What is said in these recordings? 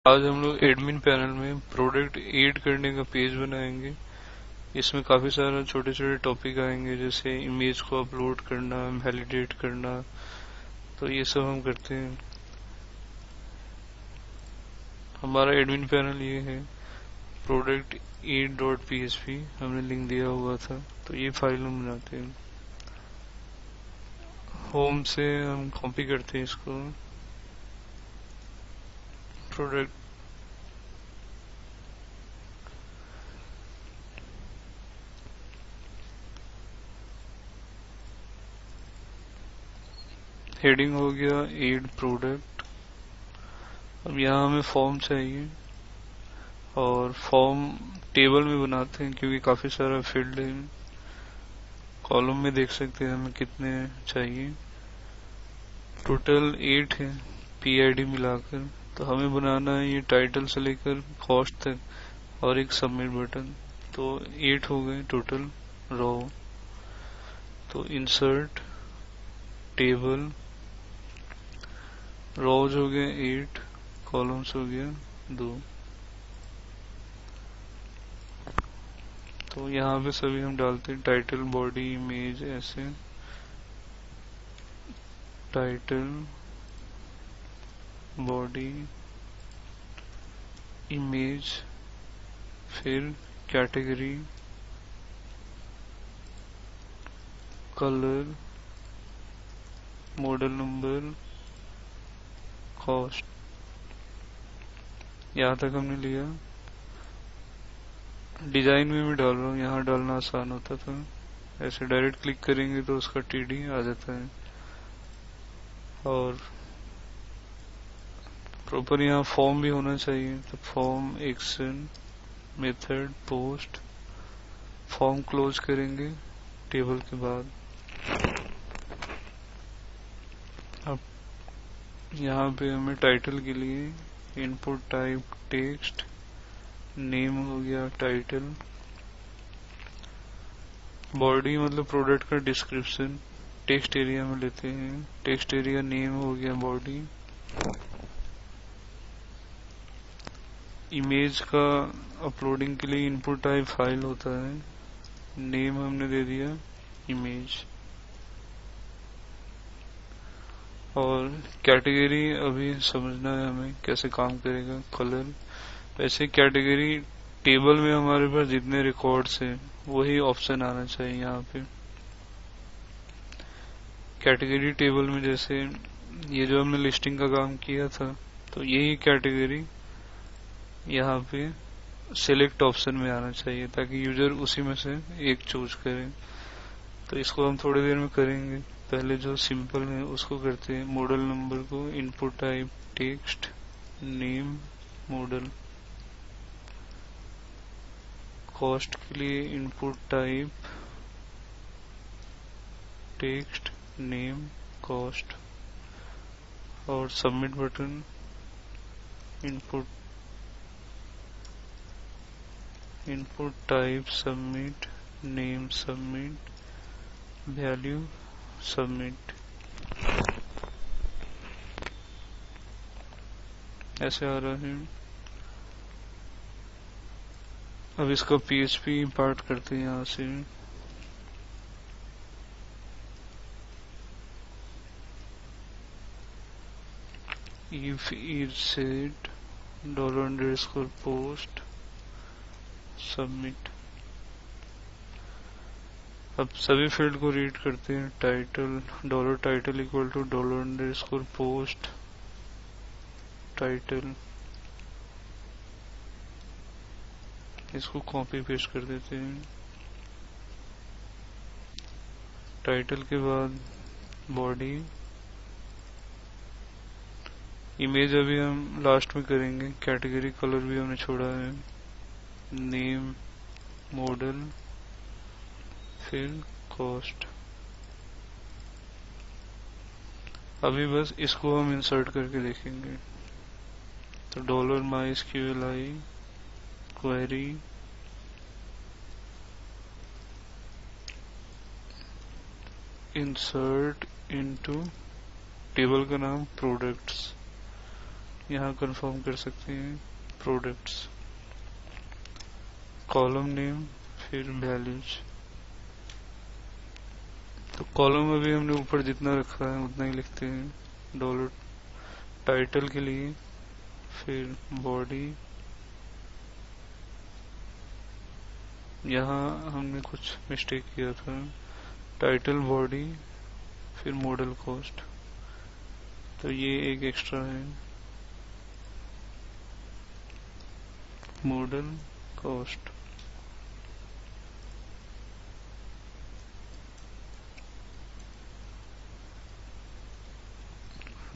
आज हम लोग एडमिन पैनल में प्रोडक्ट ऐड करने का पेज बनाएंगे। इसमें काफी सारा छोटे छोटे टॉपिक आएंगे, जैसे इमेज को अपलोड करना, वैलिडेट करना। तो ये सब हम करते हैं। हमारा एडमिन पैनल ये है, प्रोडक्ट ऐड डॉट php हमने लिंक दिया हुआ था। तो ये फाइल हम बनाते हैं। होम से हम कॉपी करते हैं इसको, प्रोडक्ट हेडिंग हो गया ऐड प्रोडक्ट। अब यहाँ हमें फॉर्म चाहिए और फॉर्म टेबल में बनाते हैं क्योंकि काफी सारा फील्ड है। कॉलम में देख सकते हैं हमें कितने चाहिए। टोटल 8 है PID मिलाकर। तो हमें बनाना है ये टाइटल से लेकर कॉस्ट तक और एक सबमिट बटन। तो 8 हो गए टोटल रो। तो इंसर्ट टेबल, रोज हो गए 8, कॉलम्स हो गया 2। तो यहाँ पे सभी हम डालते हैं, टाइटल, बॉडी, इमेज, ऐसे। टाइटल, बॉडी, इमेज, फिर category, colour, model number, cost. यहाँ तक हमने लिया। डिजाइन में मैं डाल रहा हूँ, यहाँ डालना आसान होता था। ऐसे डायरेक्ट क्लिक करेंगे तो उसका TD आ जाता है। और प्रॉपर यहाँ फॉर्म भी होना चाहिए। तो form, action, method, post. Form close करेंगे टेबल के बाद। अब यहाँ पे हमें टाइटल के लिए इनपुट टाइप टेक्स्ट, नेम हो गया टाइटल, बॉडी मतलब प्रोडक्ट का डिस्क्रिप्शन टेक्स्ट एरिया में लेते हैं। टेक्स्ट एरिया नेम हो गया बॉडी। इमेज का अपलोडिंग के लिए इनपुट टाइप फाइल होता है। नेम हमने दे दिया इमेज। और कैटेगरी अभी समझना है हमें कैसे काम करेगा। कलर, वैसे कैटेगरी टेबल में हमारे पास जितने रिकॉर्ड्स हैं वही ऑप्शन आना चाहिए यहाँ पे। कैटेगरी टेबल में जैसे ये जो हमने लिस्टिंग का काम किया था, तो यही कैटेगरी यहाँ पे सिलेक्ट ऑप्शन में आना चाहिए ताकि यूजर उसी में से एक चूज करे। तो इसको हम थोड़ी देर में करेंगे। पहले जो सिंपल है उसको करते हैं। मॉडल नंबर को input type text, name, model. Cost के लिए input type text, name, cost. और submit button, input type submit, name submit, value submit. ऐसे आ रहा है। अब इसका PHP इंपोर्ट करते हैं यहाँ से। if is set $_post submit। अब सभी फील्ड को रीड करते हैं। Title, $title equal to $_post title. इसको कॉपी पेस्ट कर देते हैं। टाइटल के बाद बॉडी, इमेज अभी हम लास्ट में करेंगे। कैटेगरी, कलर भी हमने छोड़ा है। नेम, मॉडल, फिर कॉस्ट। अभी बस इसको हम इंसर्ट करके देखेंगे। तो $mysqli query, insert into, table का नाम प्रोडक्ट्स, यहाँ कंफर्म कर सकते हैं प्रोडक्ट्स, कॉलम नेम, फिर वैल्यूज। तो कॉलम अभी हमने ऊपर जितना रखा है उतना ही लिखते हैं। डॉलर टाइटल के लिए, फिर बॉडी, यहाँ हमने कुछ मिस्टेक किया था, टाइटल बॉडी फिर मॉडल कॉस्ट, तो ये एक एक्स्ट्रा है, model cost.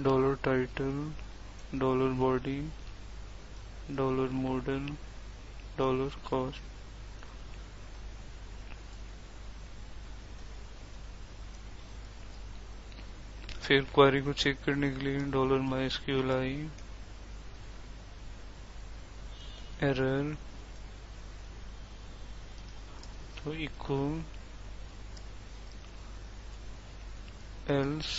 Dollar title, dollar body, dollar model, dollar cost. फिर क्वेरी को चेक करने के लिए डॉलर माइस्क्यूएल आई, एरर, तो इको एल्स,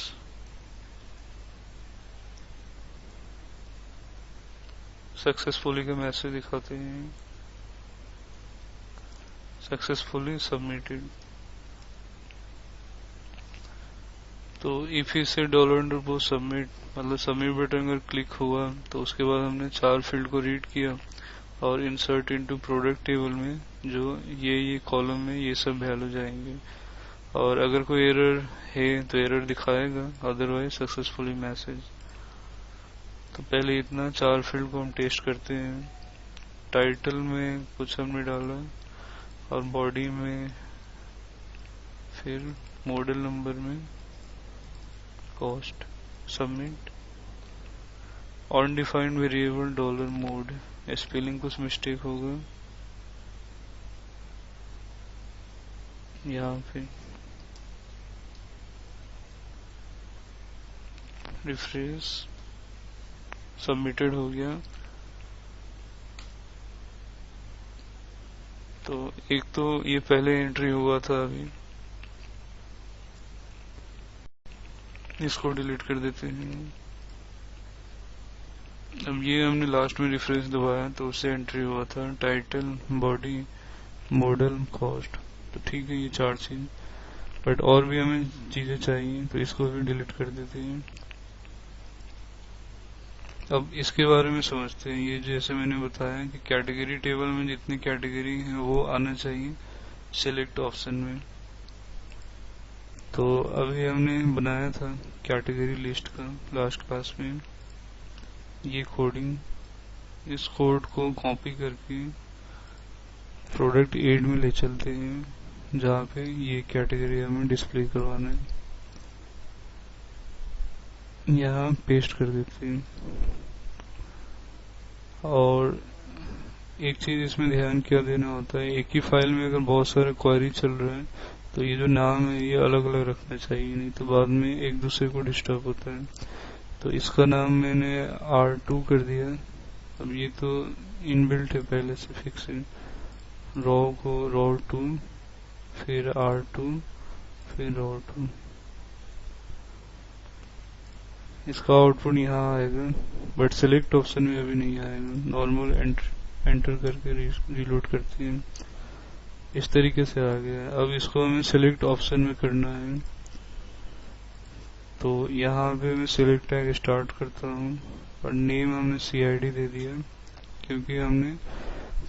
सक्सेसफुली का मैसेज दिखाते हैं, सक्सेसफुली सबमिटेड। तो इफ से डॉलर अंडरपोज सबमिट, मतलब सबमिट बटन अगर क्लिक हुआ तो उसके बाद हमने 4 फील्ड को रीड किया और इंसर्ट इनटू प्रोडक्ट टेबल में जो ये कॉलम में ये सब वैल्यू जाएंगे, और अगर कोई एरर है तो एरर दिखाएगा, अदरवाइज सक्सेसफुली मैसेज। तो पहले इतना 4 फील्ड को हम टेस्ट करते हैं। टाइटल में कुछ हमने डाला और बॉडी में, फिर मॉडल नंबर में, cost, submit. Undefined variable dollar mode, spelling कुछ मिस्टेक होगा यहाँ पे, रिफ्रेश, सबमिटेड हो गया। तो एक तो ये पहले एंट्री हुआ था, अभी इसको डिलीट कर देते हैं। अब ये हमने लास्ट में रिफ्रेश दबाया तो उससे एंट्री हुआ था टाइटल, बॉडी, मॉडल, कॉस्ट। तो ठीक है ये 4 चीज, बट और भी हमें चीजें चाहिए तो इसको भी डिलीट कर देते हैं। अब इसके बारे में समझते हैं। ये जैसे मैंने बताया कि कैटेगरी टेबल में जितनी कैटेगरी है वो आना चाहिए सिलेक्ट ऑप्शन में। तो अभी हमने बनाया था कैटेगरी लिस्ट का लास्ट क्लास में, ये कोडिंग, इस कोड को कॉपी करके प्रोडक्ट एड में ले चलते हैं जहाँ पे ये कैटेगरी हमें डिस्प्ले करवाना है, यहाँ पेस्ट कर देते हैं। और एक चीज इसमें ध्यान क्या देना होता है, एक ही फाइल में अगर बहुत सारे क्वेरी चल रहे हैं तो ये जो नाम है ये अलग अलग रखना चाहिए, नहीं तो बाद में एक दूसरे को डिस्टर्ब होता है। तो इसका नाम मैंने R2 कर दिया। अब ये तो इनबिल्ट है पहले से फिक्स है, रॉ को रॉ2, फिर R2, फिर रॉ2। इसका आउटपुट यहाँ आएगा, बट सिलेक्ट ऑप्शन में अभी नहीं आएगा। नॉर्मल एंटर करके रीलोड करते हैं, इस तरीके से आ गया। अब इसको हमें सिलेक्ट ऑप्शन में करना है, तो यहाँ पे मैं सिलेक्ट टैग स्टार्ट करता हूँ और नेम हमने CID दे दिया, क्योंकि हमने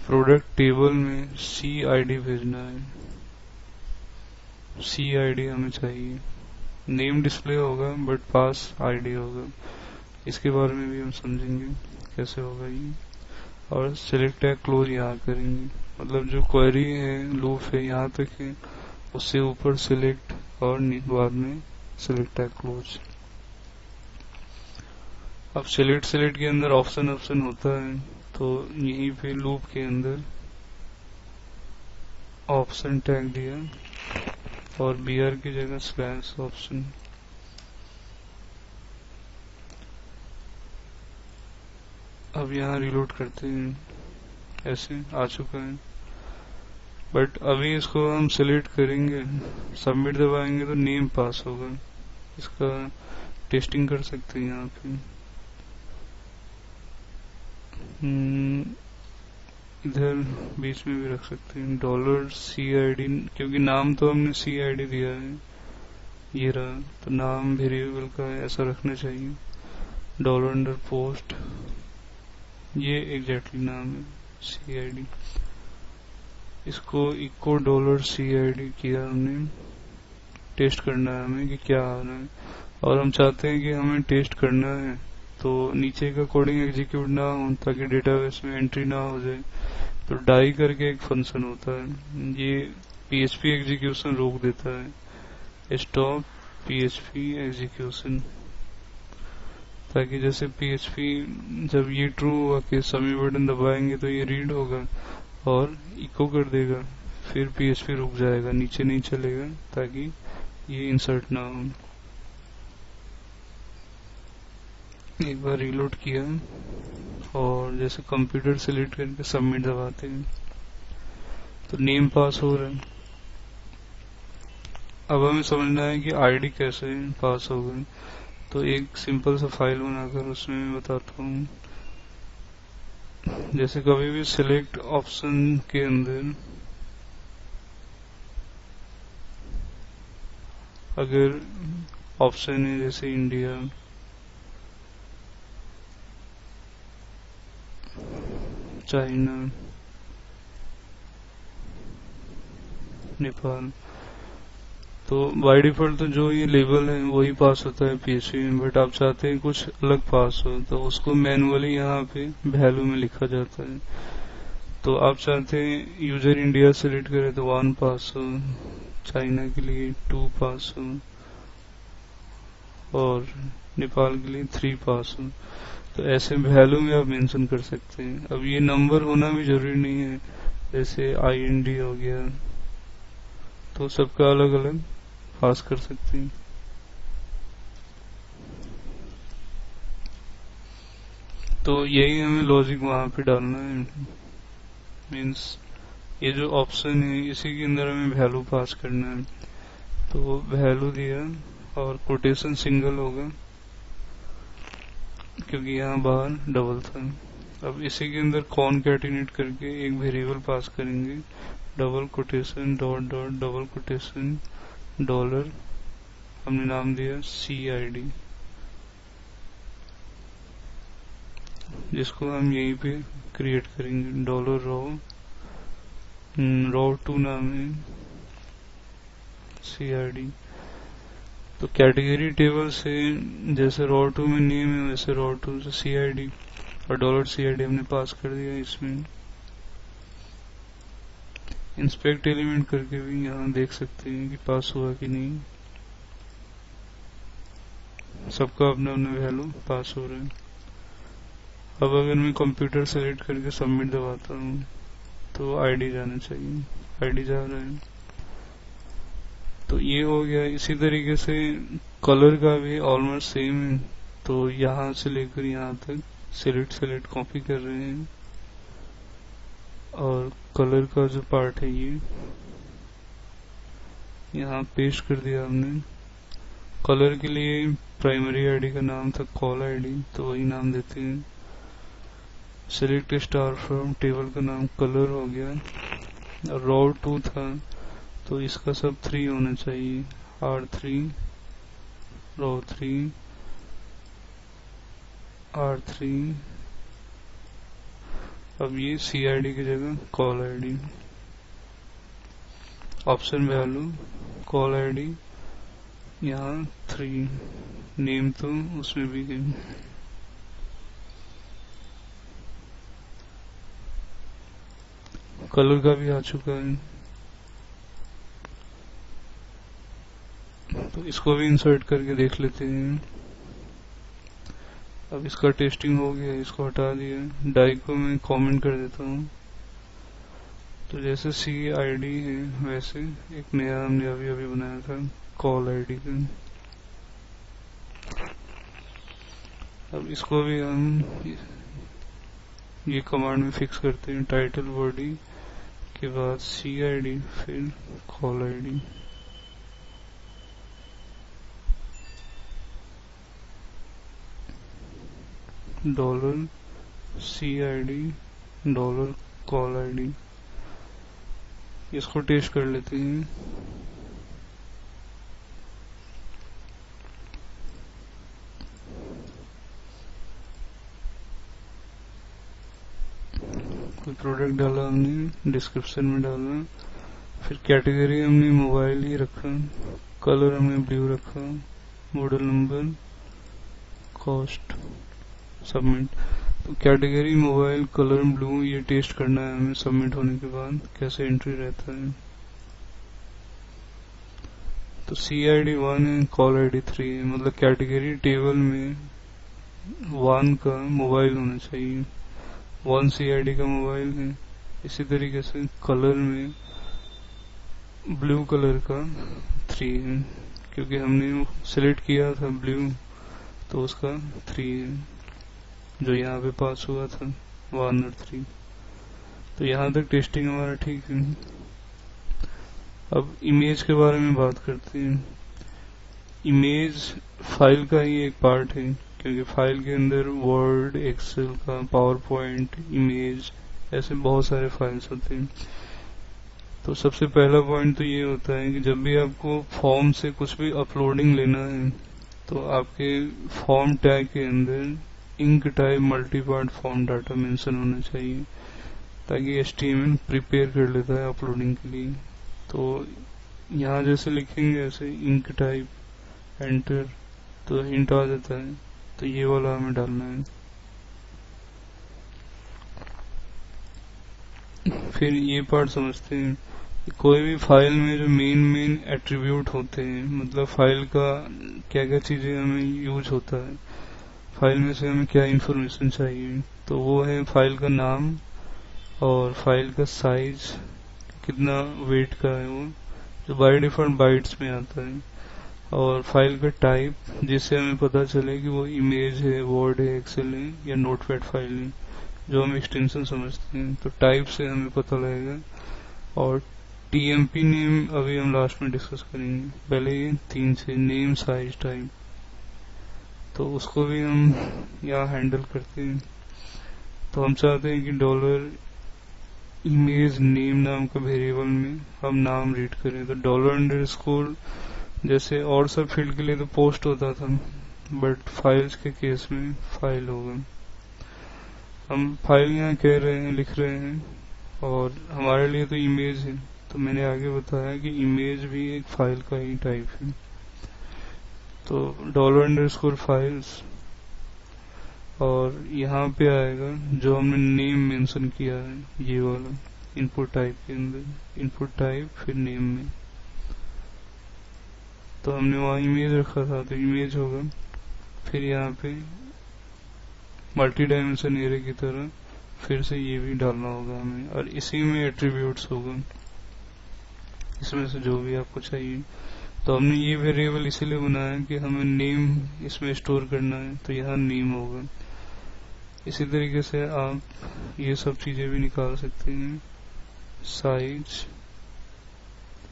प्रोडक्ट टेबल में CID भेजना है। CID हमें चाहिए, नेम डिस्प्ले होगा बट पास ID होगा। इसके बारे में भी हम समझेंगे कैसे होगा ये। और सिलेक्ट टैग क्लोज यहाँ करेंगे, मतलब जो क्वेरी है लूप है यहाँ तक है, उससे ऊपर सिलेक्ट और बाद में सिलेक्ट टैग क्लोज। अब सिलेक्ट के अंदर ऑप्शन होता है, तो यहीं पे लूप के अंदर ऑप्शन टैग दिया और BR की जगह स्लैश ऑप्शन। अब यहाँ रिलोड करते हैं, ऐसे आ चुका है। बट अभी इसको हम सिलेक्ट करेंगे, सबमिट दबाएंगे तो नेम पास होगा। इसका टेस्टिंग कर सकते हैं यहाँ पे। हम्म, इधर बीच में भी रख सकते हैं $CID, क्योंकि नाम तो हमने CID दिया है, ये रहा, तो नाम वेरिएबल का ऐसा रखना चाहिए। $पोस्ट, ये एग्जैक्टली नाम है CID। इसको इको $CID किया हमने, टेस्ट करना है हमें कि क्या आ रहा है, और हम चाहते हैं कि हमें टेस्ट करना है तो नीचे का कोडिंग एग्जीक्यूट ना हो, ताकि डेटाबेस में एंट्री ना हो जाए। तो डाई करके एक फंक्शन होता है, ये PHP एग्जीक्यूशन रोक देता है, स्टॉप PHP एग्जीक्यूशन, ताकि जैसे PHP जब ये ट्रू हुआ कि सबमिट बटन दबाएंगे तो ये रीड होगा और इको कर देगा, फिर PHP रुक जाएगा, नीचे नहीं चलेगा, ताकि ये इंसर्ट ना हो। एक बार रीलोड किया और जैसे कंप्यूटर सेलेक्ट करके सबमिट दबाते हैं तो नेम पास हो रहा है। अब हमें समझना है कि आईडी कैसे पास होगा, तो एक सिंपल सा फाइल बनाकर उसमें मैं बताता हूँ। जैसे कभी भी सिलेक्ट ऑप्शन के अंदर अगर ऑप्शन है जैसे इंडिया, चाइना, नेपाल, तो बाय डिफॉल्ट तो जो ये लेबल है वही पास होता है PHP में, बट आप चाहते हैं कुछ अलग पास हो तो उसको मैनुअली यहाँ पे वैल्यू में लिखा जाता है। तो आप चाहते हैं यूजर इंडिया सेलेक्ट करे तो 1 पास हो, चाइना के लिए 2 पास हो और नेपाल के लिए 3 पास हो, तो ऐसे वैल्यू में आप मेंशन कर सकते हैं। अब ये नंबर होना भी जरूरी नहीं है, जैसे IND हो गया, तो सबका अलग अलग पास कर सकते हैं। तो यही हमें लॉजिक वहां पे डालना है, मीन्स ये जो ऑप्शन है इसी के अंदर हमें वैल्यू पास करना है। तो वैल्यू दिया और कोटेशन सिंगल होगा क्योंकि यहाँ बाहर डबल था। अब इसी के अंदर कॉनकैटिनेट करके एक वेरिएबल पास करेंगे, double quotation dot dot double quotation dollar, हमने नाम दिया CID, जिसको हम यहीं पे क्रिएट करेंगे। $रो2 नाम है CID। तो कैटेगरी टेबल से जैसे $2 में नेम है वैसे $2 से CID, और $CID हमने पास कर दिया। इसमें इंस्पेक्ट एलिमेंट करके भी यहाँ देख सकते हैं कि पास हुआ कि नहीं, सबका अपना अपना वैल्यू पास हो रहा है। अब अगर मैं कंप्यूटर सेलेक्ट करके सबमिट दबाता हूँ तो ID जाना चाहिए, ID जा रहा है। तो ये हो गया। इसी तरीके से कलर का भी ऑलमोस्ट सेम है, तो यहाँ से लेकर यहाँ तक सेलेक्ट कॉपी कर रहे हैं, और कलर का जो पार्ट है ये यहाँ पेस्ट कर दिया हमने। कलर के लिए प्राइमरी आईडी का नाम था कॉल आईडी, तो वही नाम देते हैं। सिलेक्ट स्टार फ्रॉम टेबल का नाम कलर हो गया, और रो2 था तो इसका सब 3 होना चाहिए, R3 रो3 R3। अब ये CID की जगह call ID, option value call ID यहाँ 3, नेम तो उसमें भी है। कलर का भी आ चुका है, तो इसको भी इंसर्ट करके देख लेते हैं। अब इसका टेस्टिंग हो गया, इसको हटा दिया। डाई को मैं कमेंट कर देता हूँ। तो जैसे CID है वैसे एक नया हमने अभी अभी बनाया था कॉल आईडी का। अब इसको भी हम ये कमांड में फिक्स करते हैं, टाइटल बॉडी के बाद CID फिर call ID. CID dollar call ID, इसको टेस्ट कर लेते हैं। कोई प्रोडक्ट डाला हमने, डिस्क्रिप्शन में डाला, फिर कैटेगरी हमने मोबाइल ही रखा, कलर हमने ब्लू रखा, मॉडल नंबर, कॉस्ट, सबमिट। तो कैटेगरी मोबाइल कलर ब्लू ये टेस्ट करना है हमें सबमिट होने के बाद कैसे एंट्री रहता है। तो CID 1 है, कॉल आईडी 3 है, मतलब कैटेगरी टेबल में 1 का मोबाइल होना चाहिए, 1 CID का मोबाइल है। इसी तरीके से कलर में ब्लू कलर का 3 है, क्योंकि हमने सिलेक्ट किया था ब्लू, तो उसका 3 है जो यहाँ पे पास हुआ था 1 और 3। तो यहाँ तक टेस्टिंग हमारा ठीक है। अब इमेज के बारे में बात करते हैं। इमेज फाइल का ही एक पार्ट है, क्योंकि फाइल के अंदर वर्ड, एक्सेल का, पावर पॉइंट, इमेज, ऐसे बहुत सारे फाइल्स होते हैं। तो सबसे पहला पॉइंट तो ये होता है कि जब भी आपको फॉर्म से कुछ भी अपलोडिंग लेना है तो आपके फॉर्म टैग के अंदर enctype multipart form data mention होना चाहिए, ताकि HTML प्रिपेयर कर लेता है अपलोडिंग के लिए। तो यहाँ जैसे लिखेंगे ऐसे इंक टाइप एंटर, तो हिंट आ जाता है, तो ये वाला हमें डालना है। फिर ये पार्ट समझते हैं, कोई भी फाइल में जो मेन एट्रीब्यूट होते हैं, मतलब फाइल का क्या क्या चीजें हमें यूज होता है, फाइल में से हमें क्या इंफॉर्मेशन चाहिए, तो वो है फाइल का नाम और फाइल का साइज, कितना वेट का है वो, जो बाय डिफॉल्ट बाइट्स में आता है, और फाइल का टाइप, जिससे हमें पता चले कि वो इमेज है, वर्ड है, एक्सेल है या नोटपैड फाइल है, जो हम एक्सटेंशन समझते हैं, तो टाइप से हमें पता लगेगा। और TMP नेम अभी हम लास्ट में डिस्कस करेंगे, पहले ये 3 से नेम, साइज, टाइप, तो उसको भी हम यहाँ हैंडल करते हैं। तो हम चाहते हैं कि डॉलर इमेज नेम नाम का वेरिएबल में हम नाम रीड करें, तो $_ जैसे और सब फील्ड के लिए तो पोस्ट होता था, बट फाइल्स के केस में फाइल होगा। हम फाइल यहाँ कह रहे हैं, लिख रहे हैं, और हमारे लिए तो इमेज है, तो मैंने आगे बताया कि इमेज भी एक फाइल का ही टाइप है। तो $_ फाइल्स, और यहाँ पे आएगा जो हमने नेम मेंशन किया है, ये वाला इनपुट टाइप के अंदर, इनपुट टाइप फिर नेम में, तो हमने वहाँ इमेज रखा था तो इमेज होगा। फिर यहाँ पे मल्टी डायमेंशन एरे की तरह फिर से ये भी डालना होगा हमें, और इसी में एट्रीब्यूट्स होगा, इसमें से जो भी आपको चाहिए। तो हमने ये वेरिएबल इसीलिए बनाया कि हमें नेम इसमें स्टोर करना है, तो यहाँ नेम होगा। इसी तरीके से आप ये सब चीजें भी निकाल सकते हैं। साइज,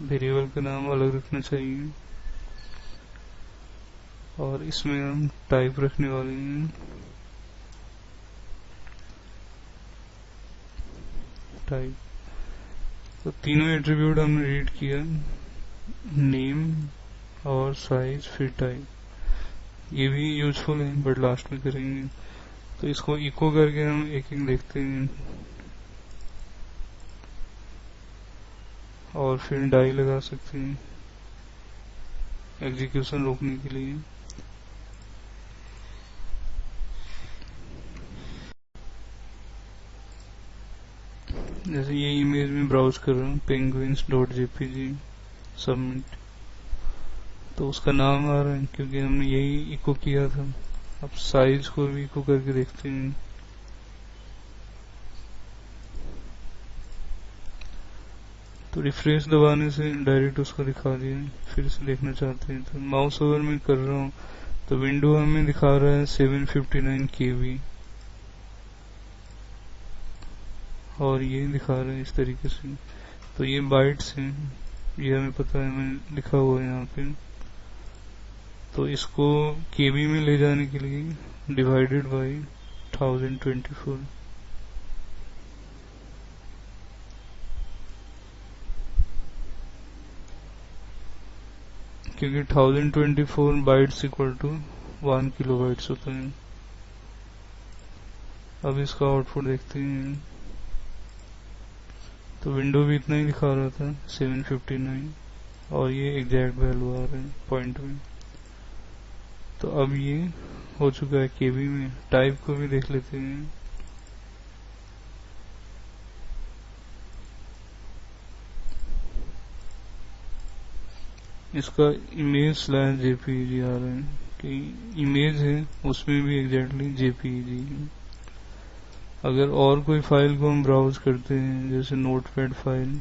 वेरिएबल का नाम अलग रखना चाहिए, और इसमें हम टाइप रखने वाले हैं, टाइप। तो तीनों एट्रीब्यूट हमने रीड किया, नेम और साइज फिर टाइप। ये भी यूजफुल है बट लास्ट में करेंगे। तो इसको इको करके हम एक एक देखते हैं, और फिर डाई लगा सकते हैं एग्जीक्यूशन रोकने के लिए। जैसे ये इमेज में ब्राउज कर रहा हूँ, penguins.jpg, सबमिट, तो उसका नाम आ रहा है क्योंकि हमने यही इको किया था। अब साइज को भी इको करके देखते हैं, तो रिफ्रेश दबाने से डायरेक्ट उसको दिखा दिया। फिर से देखना चाहते हैं तो माउस ओवर में कर रहा हूँ, तो विंडो हमें दिखा रहा है 759 KB, और ये दिखा रहा है इस तरीके से। तो ये बाइट्स हैं, ये हमें पता है, मैंने लिखा हुआ है यहाँ पे। तो इसको KB में ले जाने के लिए डिवाइडेड बाई 1024, क्योंकि 1024 बाइट्स इक्वल टू 1 किलोबाइट्स होता है। अब इसका आउटपुट देखते हैं। तो विंडो भी इतना ही दिखा रहा था 759, और ये एग्जैक्ट वैल्यू आ रहा है पॉइंट में। तो अब ये हो चुका है केबी में। टाइप को भी देख लेते हैं। इसका इमेज स्लैश जेपीईजी आ रहा है कि इमेज है उसमें भी एग्जैक्टली जेपीईजी है। अगर और कोई फाइल को हम ब्राउज करते हैं जैसे नोटपैड फाइल,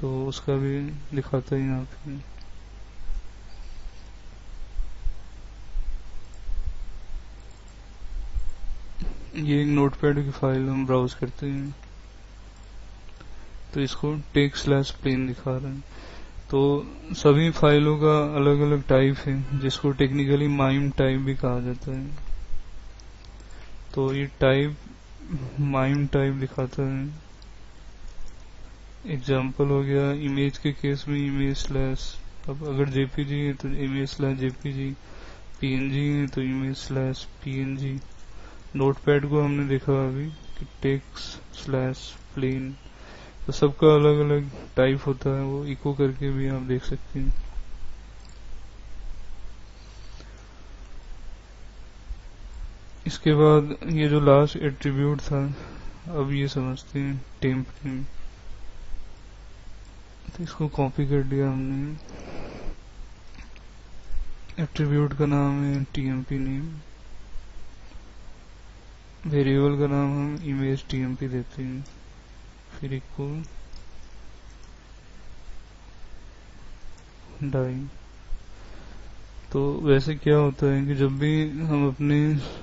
तो उसका भी दिखाता है यहाँ पे। ये एक नोटपैड की फाइल हम ब्राउज करते हैं तो इसको टेक स्लैश प्लेन दिखा रहा है। तो सभी फाइलों का अलग अलग टाइप है जिसको टेक्निकली माइम टाइप भी कहा जाता है। तो ये टाइप माइम टाइप दिखाता है। एग्जाम्पल हो गया इमेज के केस में इमेज स्लैश, अब अगर जेपीजी है तो इमेज स्लैश जेपीजी, पीएनजी है तो इमेज स्लैश पीएनजी। नोटपैड को हमने देखा अभी कि टेक्स्ट स्लैश प्लेन। तो सबका अलग अलग टाइप होता है, वो इको करके भी आप देख सकते हैं। इसके बाद ये जो लास्ट एट्रीब्यूट था, अब ये समझते हैं टेम्प नेम। तो इसको कॉपी कर दिया हमने। एट्रीब्यूट का नाम है टीएमपी नेम, वेरिएबल का नाम हम इमेज टीएमपी देते हैं, फिर इक्वल डाई। तो वैसे क्या होता है कि जब भी हम अपने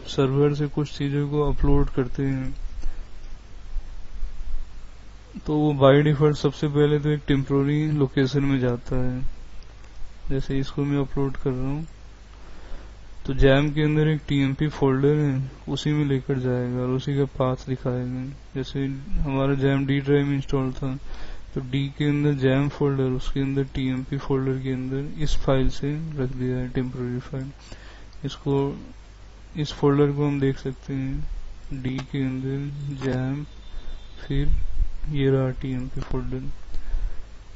सर्वर से कुछ चीजों को अपलोड करते हैं तो वो बाय डिफॉल्ट सबसे पहले तो एक टेम्पोररी लोकेशन में जाता है। जैसे इसको मैं अपलोड कर रहा हूँ तो जैम के अंदर एक टीएमपी फोल्डर है, उसी में लेकर जाएगा और उसी का पाथ दिखाएगा। जैसे हमारा जैम डी ड्राइव में इंस्टॉल था तो डी के अंदर जैम फोल्डर, उसके अंदर टीएमपी फोल्डर के अंदर इस फाइल से रख दिया है टेम्पोररी फाइल। इसको इस फोल्डर को हम देख सकते हैं डी के अंदर जैम, फिर ये रहा टीएमपी फोल्डर।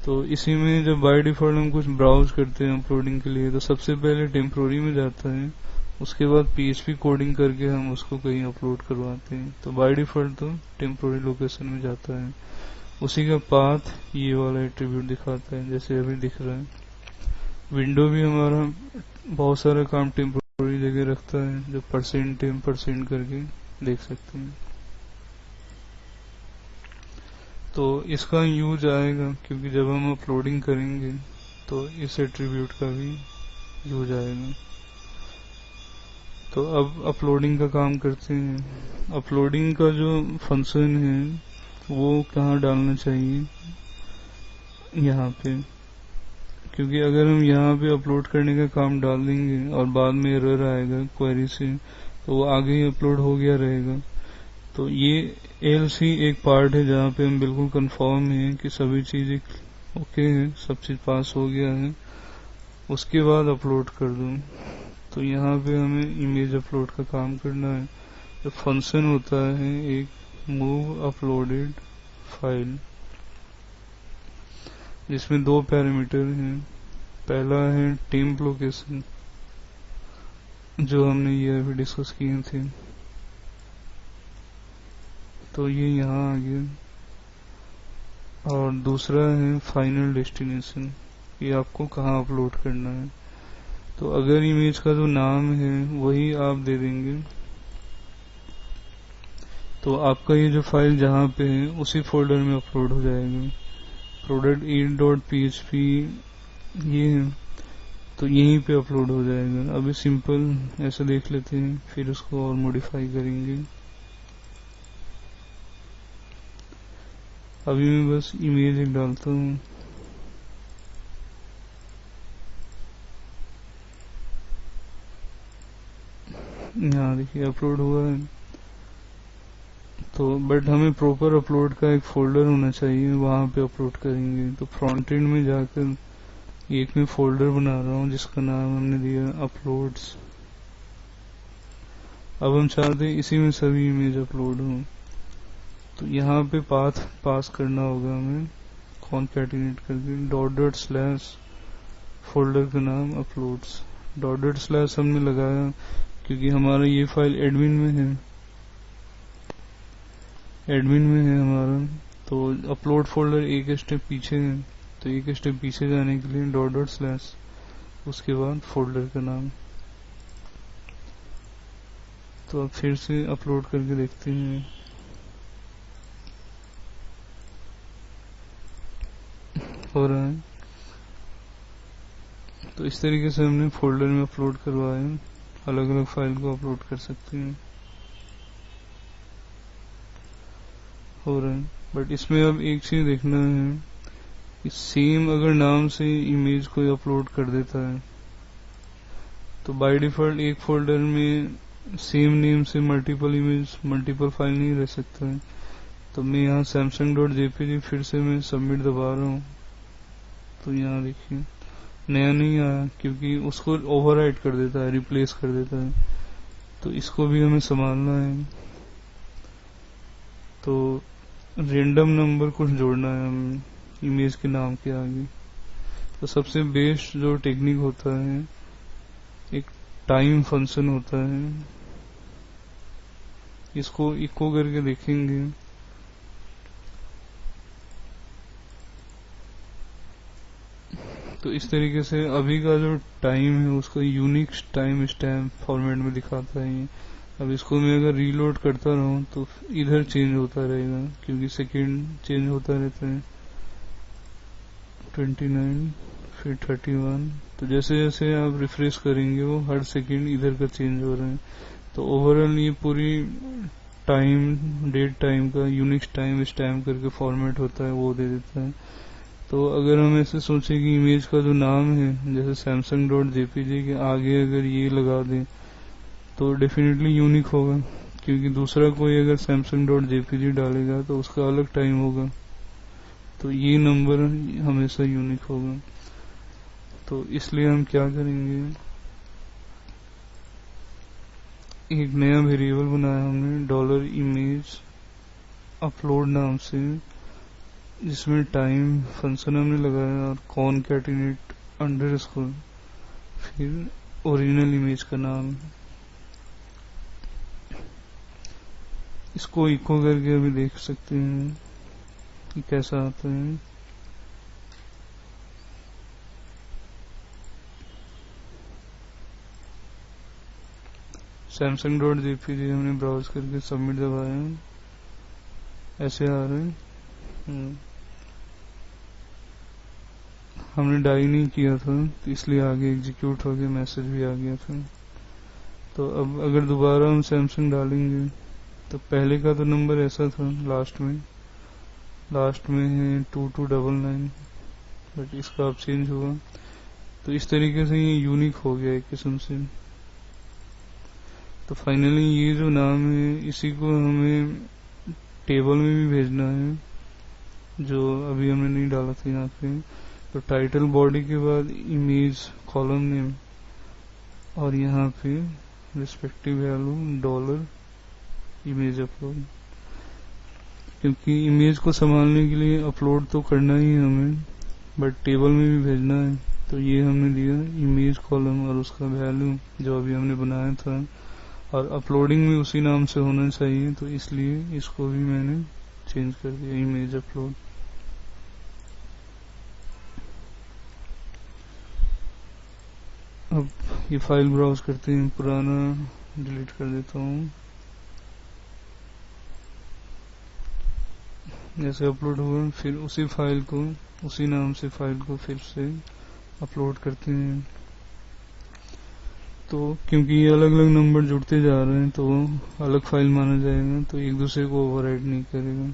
तो इसी में जब बाय डिफॉल्ट हम कुछ ब्राउज करते हैं अपलोडिंग के लिए तो सबसे पहले टेम्पोररी में जाता है, उसके बाद पीएचपी कोडिंग करके हम उसको कहीं अपलोड करवाते हैं। तो बाय डिफॉल्ट तो टेम्पोररी लोकेशन में जाता है, उसी का पाथ ये वाला एट्रीब्यूट दिखाता है जैसे अभी दिख रहा है। विंडो भी हमारा बहुत सारा काम टेम्पोररी जगह रखता है जो %temp% करके देख सकते हैं। तो इसका यूज आएगा क्योंकि जब हम अपलोडिंग करेंगे तो इस एट्रीब्यूट का भी यूज आएगा। तो अब अपलोडिंग का काम करते हैं। अपलोडिंग का जो फंक्शन है वो कहाँ डालना चाहिए, यहाँ पे। क्योंकि अगर हम यहाँ पे अपलोड करने का काम डाल देंगे और बाद में एरर आएगा क्वेरी से तो वो आगे ही अपलोड हो गया रहेगा। तो ये एलसी एक पार्ट है जहाँ पे हम बिल्कुल कंफर्म है कि सभी चीजें ओके है, सब चीज पास हो गया है, उसके बाद अपलोड कर दूं। तो यहाँ पे हमें इमेज अपलोड का काम करना है। तो फंक्शन होता है एक मूव अपलोडेड फाइल जिसमें 2 पैरामीटर हैं। पहला है टेम्प लोकेशन जो हमने ये अभी डिस्कस किए थे, तो ये यहाँ आ गया। और दूसरा है फाइनल डेस्टिनेशन, ये आपको कहाँ अपलोड करना है। तो अगर इमेज का जो नाम है वही आप दे देंगे तो आपका ये जो फाइल जहाँ पे है उसी फोल्डर में अपलोड हो जाएगा। product.e.php ये है तो यहीं पे अपलोड हो जाएगा। अभी सिंपल ऐसा देख लेते हैं, फिर उसको और मॉडिफाई करेंगे। अभी मैं बस इमेज एक डालता हूँ। यहाँ देखिए अपलोड हुआ है। तो बट हमें प्रॉपर अपलोड का एक फोल्डर होना चाहिए, वहां पे अपलोड करेंगे। तो फ्रंट एंड में जाकर एक में फोल्डर बना रहा हूँ जिसका नाम हमने दिया अपलोड्स। अब हम चाहते हैं इसी में सभी इमेज अपलोड हों, तो यहाँ पे पाथ पास करना होगा हमें कॉन्कैटिनेट करके डॉट डॉट स्लैश फोल्डर का नाम अपलोड्स। डॉट डॉट स्लैश हमने लगाया क्योंकि हमारा ये फाइल एडमिन में है, हमारा, तो अपलोड फोल्डर एक स्टेप पीछे है, तो एक स्टेप पीछे जाने के लिए डॉट डॉट स्लैश उसके बाद फोल्डर का नाम। तो अब फिर से अपलोड करके देखते हैं। हो रहा है। तो इस तरीके से हमने फोल्डर में अपलोड करवाया, अलग अलग फाइल को अपलोड कर सकते हैं। हो रहा है। बट इसमें अब एक चीज देखना है कि सेम अगर नाम से इमेज कोई अपलोड कर देता है तो बाय डिफॉल्ट एक फोल्डर में सेम नेम से मल्टीपल इमेज मल्टीपल फाइल नहीं रह सकता है। तो मैं यहाँ samsung.jpg फिर से मैं सबमिट दबा रहा हूँ, तो यहाँ देखिए नया नहीं आया क्योंकि उसको ओवरराइट कर देता है, रिप्लेस कर देता है। तो इसको भी हमें संभालना है। तो रेंडम नंबर कुछ जोड़ना है हमें इमेज के नाम के आगे। तो सबसे बेस्ट जो टेक्निक होता है एक टाइम फंक्शन होता है, इसको इको करके देखेंगे। तो इस तरीके से अभी का जो टाइम है उसको यूनिक टाइम स्टैम्प फॉर्मेट में दिखाता है ये। अब इसको मैं अगर रीलोड करता रहूं तो इधर चेंज होता रहेगा क्योंकि सेकेंड चेंज होता रहता है। 29 फिर 31, तो जैसे जैसे आप रिफ्रेश करेंगे वो हर सेकेंड इधर का चेंज हो रहा है। तो ओवरऑल ये पूरी टाइम डेट टाइम का यूनिक टाइम स्टैम्प करके फॉर्मेट होता है वो दे देता है। तो अगर हम ऐसे सोचें कि इमेज का जो नाम है जैसे samsung.jpg के आगे अगर ये लगा दें तो डेफिनेटली यूनिक होगा, क्योंकि दूसरा कोई अगर samsung.jpg डालेगा तो उसका अलग टाइम होगा, तो ये नंबर हमेशा यूनिक होगा। तो इसलिए हम क्या करेंगे, एक नया वेरिएबल बनाया हमने $image अपलोड नाम से, जिसमें टाइम फंक्शन हमने लगाया और कॉनकैटिनेट अंडरस्कोर फिर ओरिजिनल इमेज का नाम। इसको इको करके अभी देख सकते हैं कि कैसा आता है। samsung.jpg हमने ब्राउज करके सबमिट दबाया, ऐसे आ रहे हैं। हमने डाई नहीं किया था तो इसलिए आगे एग्जीक्यूट हो गया, मैसेज भी आ गया था। तो अब अगर दोबारा हम सैमसंग डालेंगे तो पहले का तो नंबर ऐसा था, लास्ट में है 2299, बट इसका अब चेंज हुआ। तो इस तरीके से ये यूनिक हो गया एक किस्म से। तो फाइनली ये जो नाम है इसी को हमें टेबल में भी भेजना है, जो अभी हमने नहीं डाला था यहाँ पे। तो टाइटल बॉडी के बाद इमेज कॉलम नेम और यहाँ पे रिस्पेक्टिव वैल्यू $इमेज अपलोड, क्योंकि इमेज को संभालने के लिए अपलोड तो करना ही है हमें, बट टेबल में भी भेजना है। तो ये हमने दिया इमेज कॉलम और उसका वैल्यू जो अभी हमने बनाया था, और अपलोडिंग में उसी नाम से होना चाहिए, तो इसलिए इसको भी मैंने चेंज कर दिया इमेज अपलोड। अब ये फाइल ब्राउज करते हैं, पुराना डिलीट कर देता हूँ। जैसे अपलोड हुआ फिर उसी फाइल को उसी नाम से फाइल को फिर से अपलोड करते हैं। तो क्योंकि ये अलग अलग नंबर जुड़ते जा रहे हैं तो अलग फाइल माना जाएगा, तो एक दूसरे को ओवरराइड नहीं करेगा।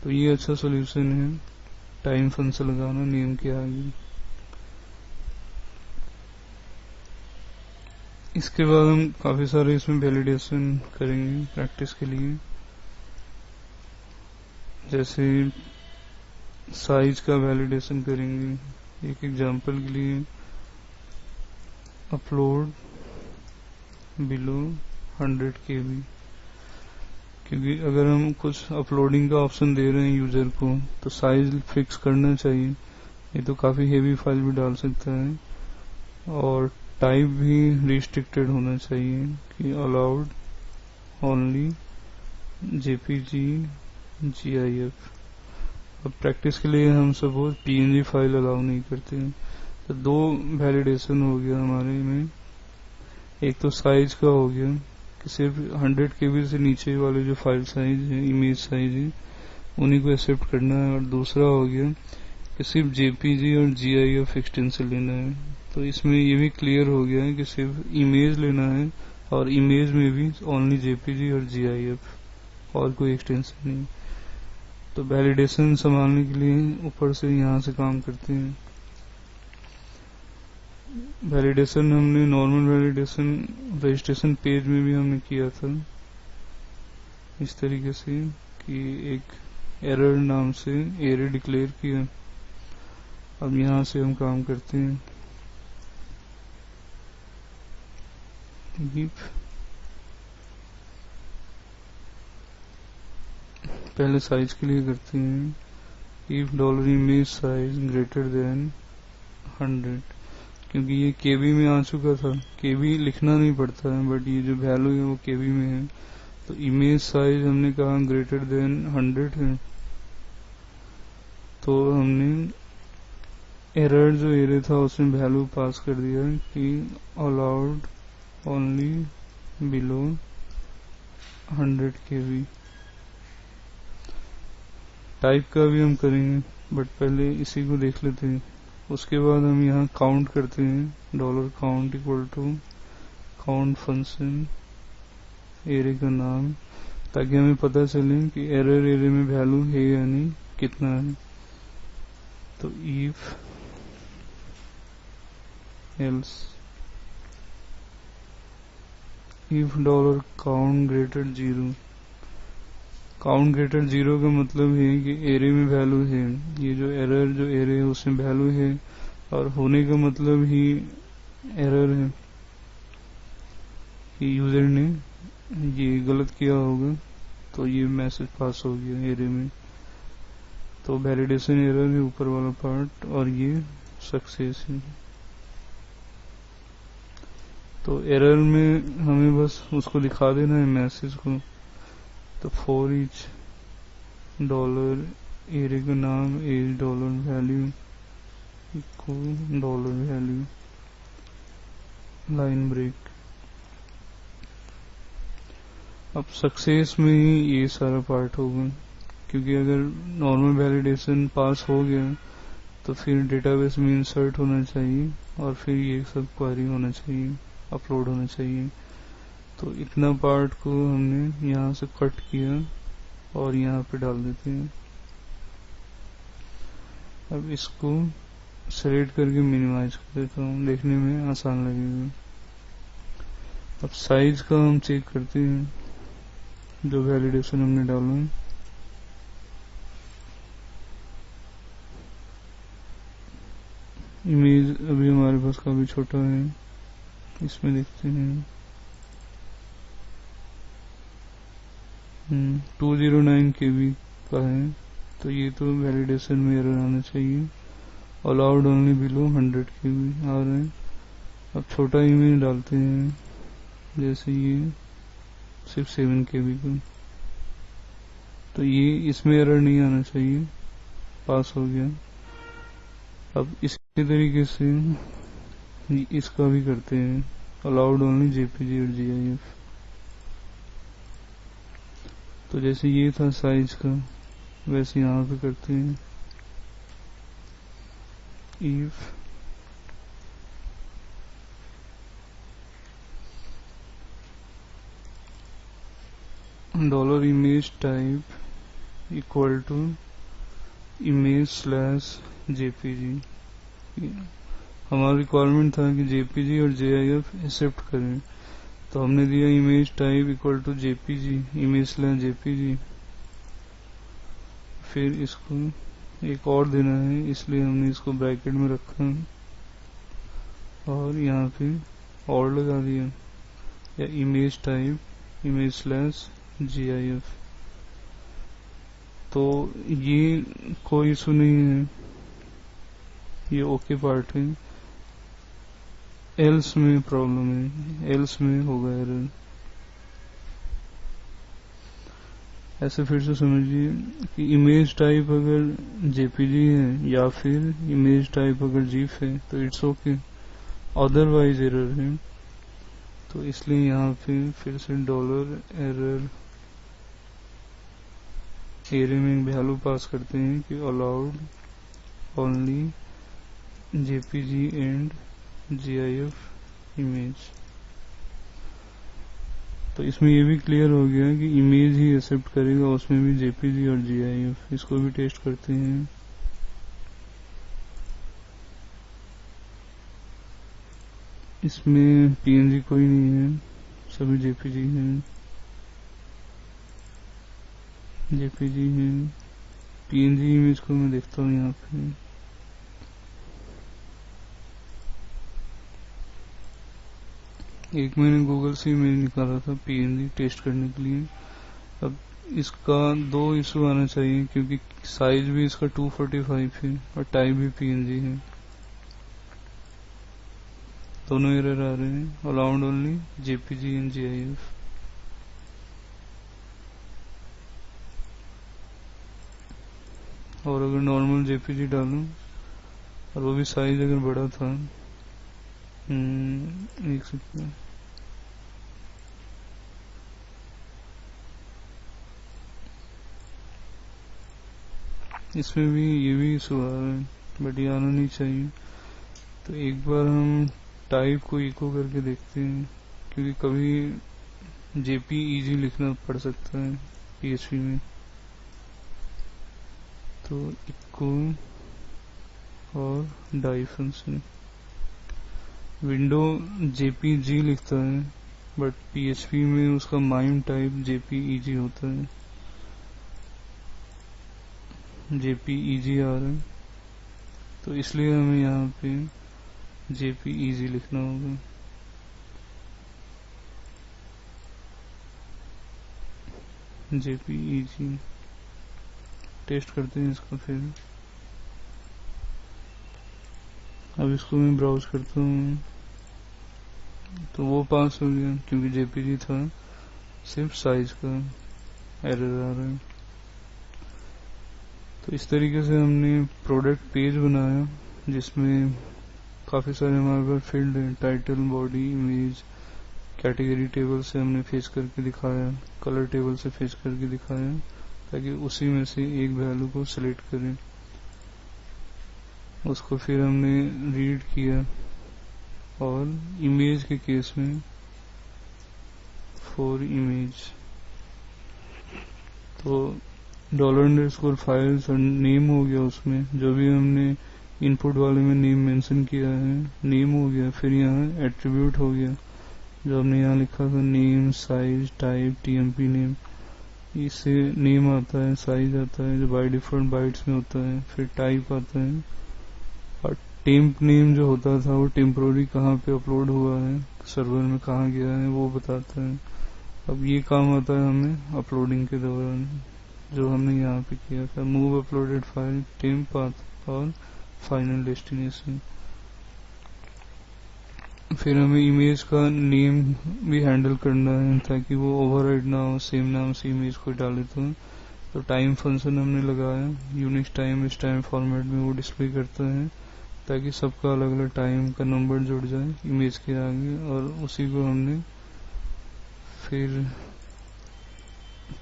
तो ये अच्छा सोल्यूशन है टाइम फंक्शन लगाना नेम के आगे। इसके बाद हम काफी सारे इसमें वैलिडेशन करेंगे प्रैक्टिस के लिए, जैसे साइज का वैलिडेशन करेंगे, एक एग्जांपल के लिए अपलोड बिलो 100 KB, क्योंकि अगर हम कुछ अपलोडिंग का ऑप्शन दे रहे हैं यूजर को तो साइज फिक्स करना चाहिए, ये तो काफी हेवी फाइल भी डाल सकता है। और टाइप भी रिस्ट्रिक्टेड होना चाहिए कि अलाउड ओनली जेपीजी GIF। अब प्रैक्टिस के लिए हम सपोज PNG फाइल अलाउ नहीं करते हैं, तो दो वैलिडेशन हो गया हमारे में। एक तो साइज का हो गया कि सिर्फ 100 KB से नीचे वाले जो फाइल साइज है, इमेज साइज है, उन्हीं को एक्सेप्ट करना है। और दूसरा हो गया कि सिर्फ JPG और GIF एक्सटेंशन लेना है। तो इसमें ये भी क्लियर हो गया है कि सिर्फ इमेज लेना है, और इमेज में भी ओनली JPG और GIF, और कोई एक्सटेंशन नहीं। तो वैलिडेशन संभालने के लिए ऊपर से यहाँ से काम करते हैं। वैलिडेशन हमने नॉर्मल वैलिडेशन रजिस्ट्रेशन पेज में भी हमने किया था इस तरीके से कि एक एरर नाम से एरर डिक्लेयर किया। अब यहाँ से हम काम करते हैं if पहले साइज के लिए करते हैं if $image size greater than 100, क्योंकि ये KB में आ चुका था। KB लिखना नहीं पड़ता है, बट ये जो वैल्यू है वो KB में है। तो इमेज साइज हमने कहा ग्रेटर देन 100 है, तो हमने एरर जो एरर था उसमें वैल्यू पास कर दिया कि allowed only below 100 KB। Type का भी हम करेंगे, बट पहले इसी को देख लेते हैं। उसके बाद हम यहाँ काउंट करते हैं $count equal to count function array का नाम, ताकि हमें पता चले कि एरर एरे में वैल्यू है या नहीं, कितना है। तो if else if $count greater 0, count greater 0 का मतलब है कि एरे में वैल्यू है। ये जो एरर जो एरे है उसमें वैल्यू है, और होने का मतलब ही एरर है कि यूजर ने ये गलत किया होगा, तो ये मैसेज पास हो गया एरे में। तो वैलिडेशन एरर है ऊपर वाला पार्ट, और ये सक्सेस है। तो एरर में हमें बस उसको दिखा देना है मैसेज को। तो फॉर ईच डॉलर एरे का नाम as $value equal $value line break. अब सक्सेस में ही ये सारा पार्ट होगा, क्योंकि अगर नॉर्मल वैलिडेशन पास हो गया तो फिर डेटाबेस में इंसर्ट होना चाहिए, और फिर ये सब क्वेरी होना चाहिए, अपलोड होना चाहिए। तो इतना पार्ट को हमने यहाँ से कट किया और यहाँ पे डाल देते हैं। अब इसको सेलेक्ट करके मिनिमाइज कर देता हूँ, देखने में आसान लगेगा। अब साइज का हम चेक करते हैं जो वैलिडेशन हमने डाला है। इमेज अभी हमारे पास काफी छोटा है, इसमें देखते हैं 209 KB का है, तो ये तो वैलिडेशन में एरर आना चाहिए। अलाउड ओनली बिलो 100 KB आ रहे हैं। अब छोटा इमेज डालते हैं, जैसे ये सिर्फ 7 KB का, तो ये इसमें एरर नहीं आना चाहिए, पास हो गया। अब इसी तरीके से इसका भी करते हैं, अलाउड ओनली JPG और GIF। तो जैसे ये था साइज का, वैसे यहाँ पे करते हैं if $image type equal to image/jpg। हमारा रिक्वायरमेंट था कि JPG और GIF एक्सेप्ट करें, तो हमने दिया image type equal to JPG, image/jpg। फिर इसको एक और देना है, इसलिए हमने इसको ब्रैकेट में रखा और यहाँ पे और लगा दिया, या image type image slash GIF। तो ये कोई इशू नहीं है, ये ओके पार्ट है। एल्स में प्रॉब्लम है, एल्स में होगा एरर। ऐसे फिर से समझिए कि इमेज टाइप अगर JPG है या फिर इमेज टाइप अगर GIF है तो इट्स ओके, अदरवाइज एरर है। तो इसलिए यहाँ पे फिर से $error एरे में वैल्यू पास करते हैं कि allowed only JPG and GIF image. तो इसमें ये भी क्लियर हो गया कि इमेज ही एक्सेप्ट करेगा, उसमें भी JPG और GIF। इसको भी टेस्ट करते हैं। इसमें PNG कोई नहीं है, सभी JPG हैं, JPG है। PNG इमेज को मैं देखता हूँ यहाँ पे। एक मैंने गूगल से इमेज निकाला था PNG टेस्ट करने के लिए। अब इसका 2 इशू आना चाहिए, क्योंकि साइज भी इसका 245 है और टाइप भी PNG है। दोनों एरर आ रहे हैं, allowed only JPG and GIF। और अगर नॉर्मल JPG डालूं और वो भी साइज अगर बड़ा था, एक सेकंड, इसमें भी ये भी इशू आ रहा है, बट ये आना नहीं चाहिए। तो एक बार हम टाइप को इको करके देखते हैं, क्योंकि कभी JPEG लिखना पड़ सकता है PHP में। तो इको और डाई फंक्शन, विंडो JPG लिखता है बट PHP में उसका माइम टाइप JPEG होता है, JPEG आ रहा है। तो इसलिए हमें यहाँ पे JPEG लिखना होगा। JPEG टेस्ट करते हैं इसका। फिर अब इसको मैं ब्राउज करता हूँ, तो वो पास हो गया क्योंकि JPG था, सिर्फ साइज का एरर आ रहा है। तो इस तरीके से हमने प्रोडक्ट पेज बनाया, जिसमें काफी सारे हमारे पास फील्ड है, title, body, image, category table से हमने फेच करके दिखाया, कलर टेबल से फेच करके दिखाया, ताकि उसी में से एक वैल्यू को सिलेक्ट करें। उसको फिर हमने रीड किया, और इमेज के केस में फॉर इमेज तो $_files और नेम हो गया, उसमें जो भी हमने इनपुट वाले में नेम मेंशन किया है, नेम हो गया। फिर यहाँ एट्रीब्यूट हो गया, जो हमने यहाँ लिखा था name, size, type, TMP name, इससे नेम आता है, साइज आता है जो बाय डिफॉल्ट बाइट्स में होता है, फिर टाइप आता है, और टेम्प नेम जो होता था वो टेम्पोररी कहाँ पे अपलोड हुआ है, सर्वर में कहाँ गया है, वो बताता है। अब ये काम आता है हमें अपलोडिंग के दौरान, जो हमने यहाँ पे किया था, move uploaded file, temp path और फाइनल डेस्टिनेशन। फिर हमें इमेज का नेम भी हैंडल करना है, ताकि वो ओवरराइड ना हो, सेम नाम से इमेज को डाले। तो टाइम फंक्शन हमने लगाया, यूनिक्स टाइम इस टाइम फॉर्मेट में वो डिस्प्ले करता है, ताकि सबका अलग अलग टाइम का नंबर जुड़ जाए इमेज के आगे। और उसी को हमने फिर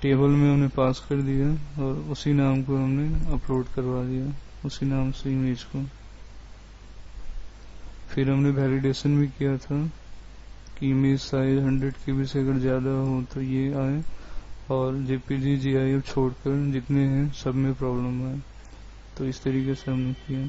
टेबल में हमने पास कर दिया, और उसी नाम को हमने अपलोड करवा दिया, उसी नाम से इमेज को। फिर हमने वैलिडेशन भी किया था कि इमेज साइज 100 KB से अगर ज्यादा हो तो ये आए, और JPG GIF छोड़कर जितने हैं सब में प्रॉब्लम आए। तो इस तरीके से हमने किया।